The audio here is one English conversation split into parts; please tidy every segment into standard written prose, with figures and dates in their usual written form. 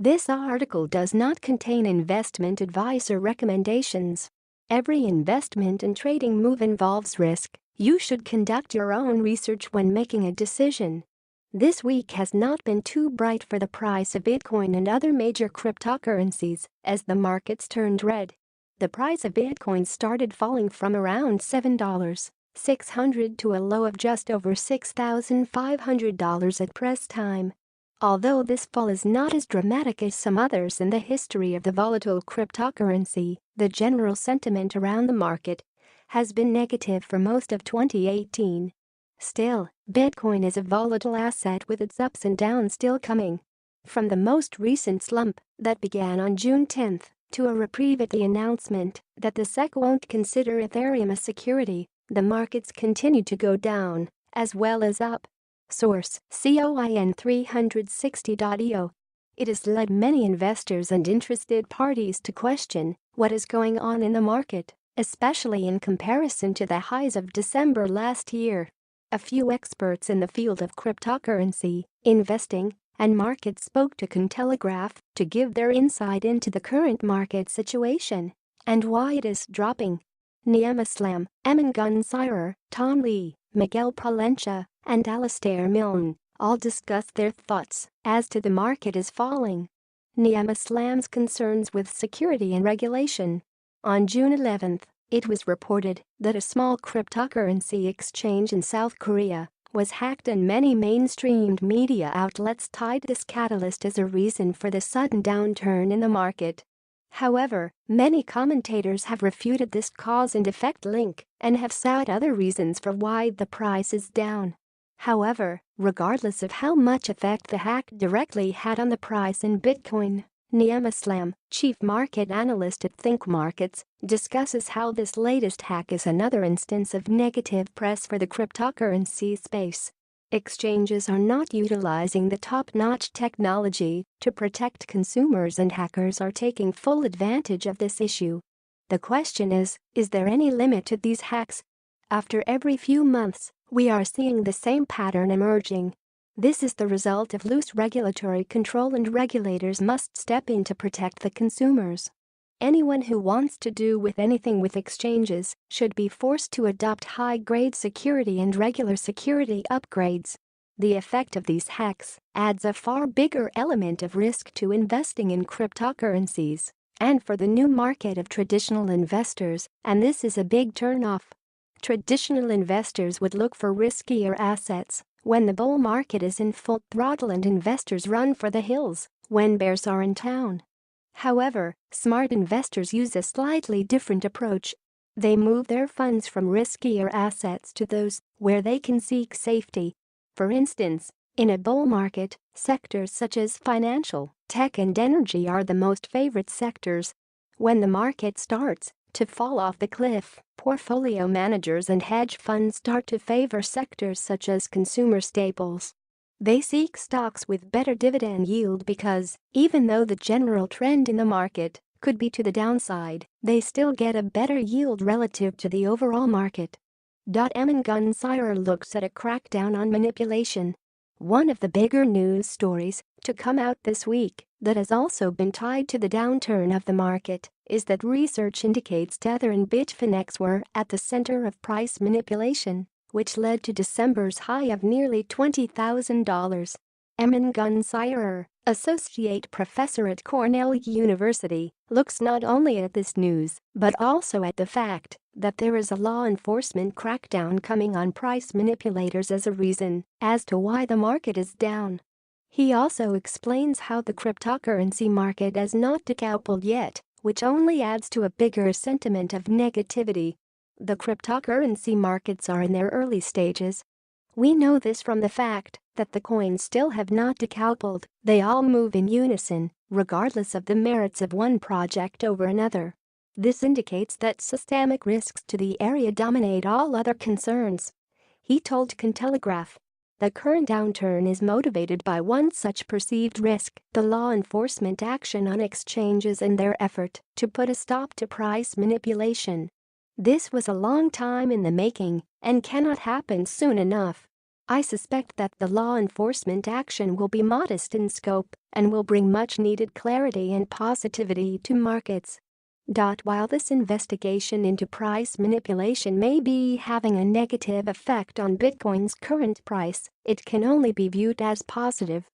This article does not contain investment advice or recommendations. Every investment and trading move involves risk. You should conduct your own research when making a decision. This week has not been too bright for the price of Bitcoin and other major cryptocurrencies as the markets turned red. The price of Bitcoin started falling from around $7,600 to a low of just over $6,500 at press time. Although this fall is not as dramatic as some others in the history of the volatile cryptocurrency, the general sentiment around the market has been negative for most of 2018. Still, Bitcoin is a volatile asset with its ups and downs still coming. From the most recent slump that began on June 10 to a reprieve at the announcement that the SEC won't consider Ethereum a security, the markets continue to go down, as well as up. Source: coin360.io. It has led many investors and interested parties to question what is going on in the market, especially in comparison to the highs of December last year. A few experts in the field of cryptocurrency, investing, and markets spoke to Cointelegraph to give their insight into the current market situation and why it is dropping. Niem Islam, Emin Gunsirer, Tom Lee, Miguel Palencia, and Alastair Milne all discussed their thoughts as to the market is falling. Niem Islam's concerns with security and regulation. On June 11, it was reported that a small cryptocurrency exchange in South Korea was hacked, and many mainstream media outlets tied this catalyst as a reason for the sudden downturn in the market. However, many commentators have refuted this cause and effect link and have cited other reasons for why the price is down. However, regardless of how much effect the hack directly had on the price in Bitcoin, Niem Islam, chief market analyst at Think Markets, discusses how this latest hack is another instance of negative press for the cryptocurrency space. Exchanges are not utilizing the top-notch technology to protect consumers, and hackers are taking full advantage of this issue. The question is there any limit to these hacks? After every few months, we are seeing the same pattern emerging. This is the result of loose regulatory control, and regulators must step in to protect the consumers. Anyone who wants to do anything with exchanges should be forced to adopt high-grade security and regular security upgrades. The effect of these hacks adds a far bigger element of risk to investing in cryptocurrencies and for the new market of traditional investors, and this is a big turn-off. Traditional investors would look for riskier assets when the bull market is in full throttle, and investors run for the hills when bears are in town. However, smart investors use a slightly different approach. They move their funds from riskier assets to those where they can seek safety. For instance, in a bull market, sectors such as financial, tech, and energy are the most favorite sectors. When the market starts to fall off the cliff, portfolio managers and hedge funds start to favor sectors such as consumer staples. They seek stocks with better dividend yield because, even though the general trend in the market could be to the downside, they still get a better yield relative to the overall market. Emin Gunsirer looks at a crackdown on manipulation. One of the bigger news stories to come out this week that has also been tied to the downturn of the market is that research indicates Tether and Bitfinex were at the center of price manipulation, which led to December's high of nearly $20,000. Emin Gunsirer, associate professor at Cornell University, looks not only at this news but also at the fact that there is a law enforcement crackdown coming on price manipulators as a reason as to why the market is down. He also explains how the cryptocurrency market has not decoupled yet, which only adds to a bigger sentiment of negativity. The cryptocurrency markets are in their early stages. We know this from the fact that the coins still have not decoupled. They all move in unison, regardless of the merits of one project over another. This indicates that systemic risks to the area dominate all other concerns. He told Cointelegraph. The current downturn is motivated by one such perceived risk: the law enforcement action on exchanges and their effort to put a stop to price manipulation. This was a long time in the making and cannot happen soon enough. I suspect that the law enforcement action will be modest in scope and will bring much-needed clarity and positivity to markets. While this investigation into price manipulation may be having a negative effect on Bitcoin's current price, it can only be viewed as positive.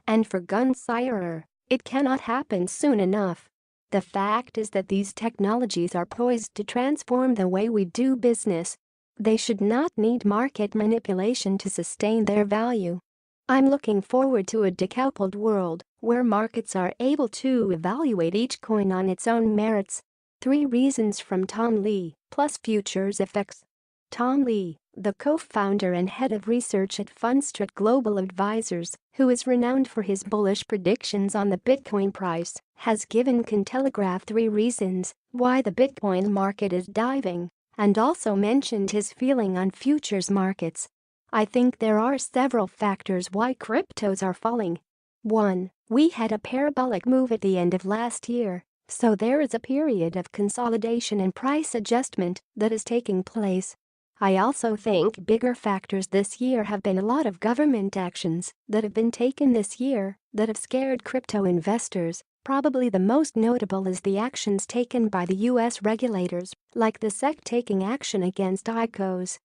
And for Gunsirer, it cannot happen soon enough. The fact is that these technologies are poised to transform the way we do business. They should not need market manipulation to sustain their value. I'm looking forward to a decoupled world where markets are able to evaluate each coin on its own merits. 3 reasons from Tom Lee, plus Futures Effects. Tom Lee, the co-founder and head of research at Fundstrat Global Advisors, who is renowned for his bullish predictions on the Bitcoin price, has given Cointelegraph 3 reasons why the Bitcoin market is diving, and also mentioned his feeling on futures markets. I think there are several factors why cryptos are falling. 1. We had a parabolic move at the end of last year, so there is a period of consolidation and price adjustment that is taking place. I also think bigger factors this year have been a lot of government actions that have been taken this year that have scared crypto investors. Probably the most notable is the actions taken by the US regulators, like the SEC taking action against ICOs.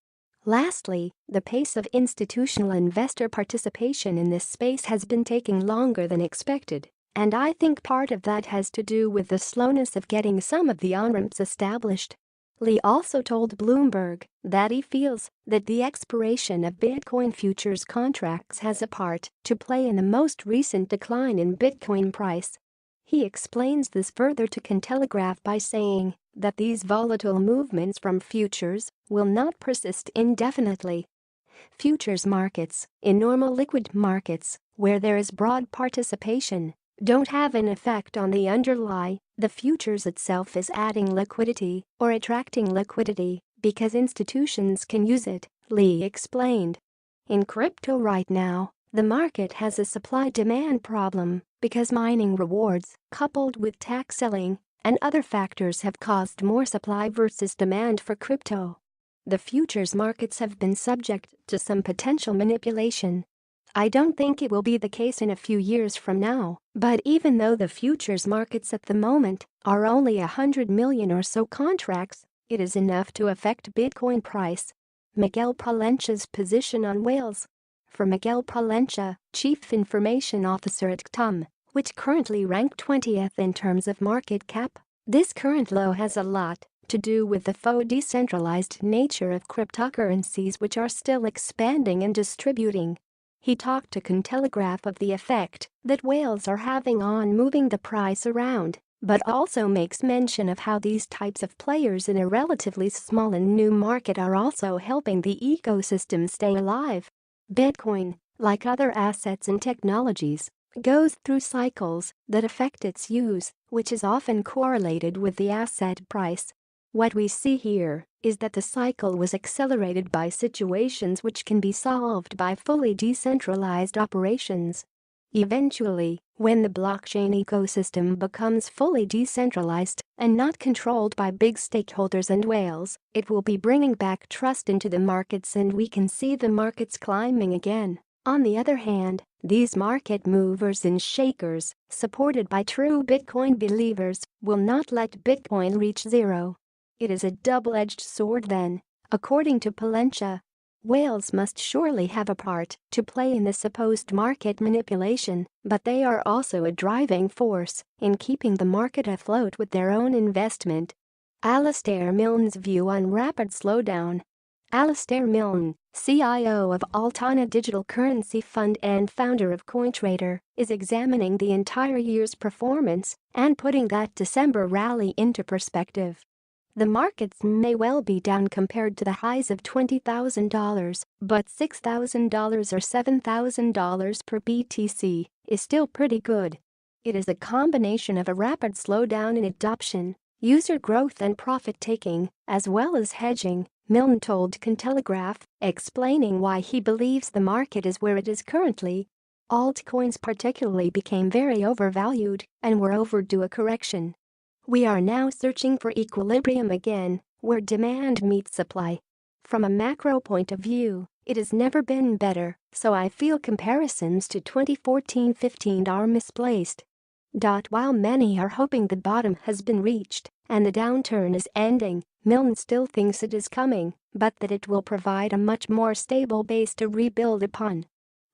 Lastly, the pace of institutional investor participation in this space has been taking longer than expected, and I think part of that has to do with the slowness of getting some of the on-ramps established. Lee also told Bloomberg that he feels that the expiration of Bitcoin futures contracts has a part to play in the most recent decline in Bitcoin price. He explains this further to Cointelegraph by saying that these volatile movements from futures will not persist indefinitely. Futures markets, in normal liquid markets, where there is broad participation, don't have an effect on the underlie. The futures itself is adding liquidity or attracting liquidity because institutions can use it, Lee explained. In crypto right now, the market has a supply-demand problem because mining rewards, coupled with tax selling and other factors, have caused more supply versus demand for crypto. The futures markets have been subject to some potential manipulation. I don't think it will be the case in a few years from now, but even though the futures markets at the moment are only 100 million or so contracts, it is enough to affect Bitcoin price. Miguel Palencia's position on whales. For Miguel Palencia, Chief Information Officer at CTUM, which currently ranked 20th in terms of market cap, this current low has a lot to do with the faux decentralized nature of cryptocurrencies, which are still expanding and distributing. He talked to Cointelegraph of the effect that whales are having on moving the price around, but also makes mention of how these types of players in a relatively small and new market are also helping the ecosystem stay alive. Bitcoin, like other assets and technologies, goes through cycles that affect its use, which is often correlated with the asset price. What we see here is that the cycle was accelerated by situations which can be solved by fully decentralized operations. Eventually, when the blockchain ecosystem becomes fully decentralized and not controlled by big stakeholders and whales, it will be bringing back trust into the markets and we can see the markets climbing again. On the other hand, these market movers and shakers, supported by true Bitcoin believers, will not let Bitcoin reach zero. It is a double-edged sword then, according to Palencia. Whales must surely have a part to play in the supposed market manipulation, but they are also a driving force in keeping the market afloat with their own investment. Alastair Milne's view on rapid slowdown. Alastair Milne, CIO of Altana Digital Currency Fund and founder of CoinTrader, is examining the entire year's performance and putting that December rally into perspective. The markets may well be down compared to the highs of $20,000, but $6,000 or $7,000 per BTC is still pretty good. It is a combination of a rapid slowdown in adoption, user growth and profit-taking, as well as hedging, Milne told Cointelegraph, explaining why he believes the market is where it is currently. Altcoins particularly became very overvalued and were overdue a correction. We are now searching for equilibrium again, where demand meets supply. From a macro point of view, It has never been better, so I feel comparisons to 2014-15 are misplaced. While many are hoping the bottom has been reached and the downturn is ending, Milne still thinks it is coming, but that it will provide a much more stable base to rebuild upon.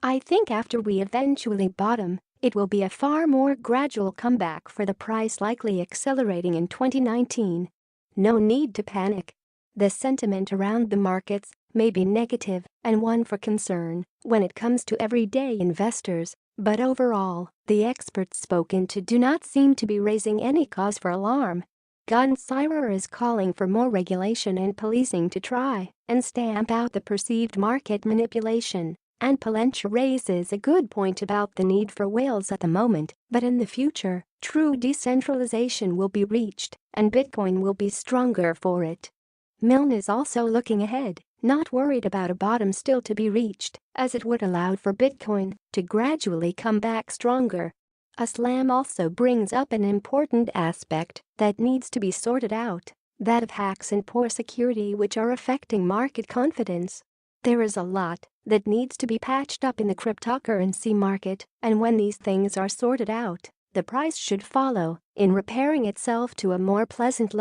I think after we eventually bottom, it will be a far more gradual comeback for the price, likely accelerating in 2019. No need to panic. The sentiment around the markets may be negative and one for concern when it comes to everyday investors, but overall, the experts spoken to do not seem to be raising any cause for alarm. Gunsirer is calling for more regulation and policing to try and stamp out the perceived market manipulation. And Palentia raises a good point about the need for whales at the moment, but in the future, true decentralization will be reached and Bitcoin will be stronger for it. Milne is also looking ahead, not worried about a bottom still to be reached, as it would allow for Bitcoin to gradually come back stronger. Aslam also brings up an important aspect that needs to be sorted out, that of hacks and poor security which are affecting market confidence. There is a lot that needs to be patched up in the cryptocurrency market, and when these things are sorted out, the price should follow in repairing itself to a more pleasant level.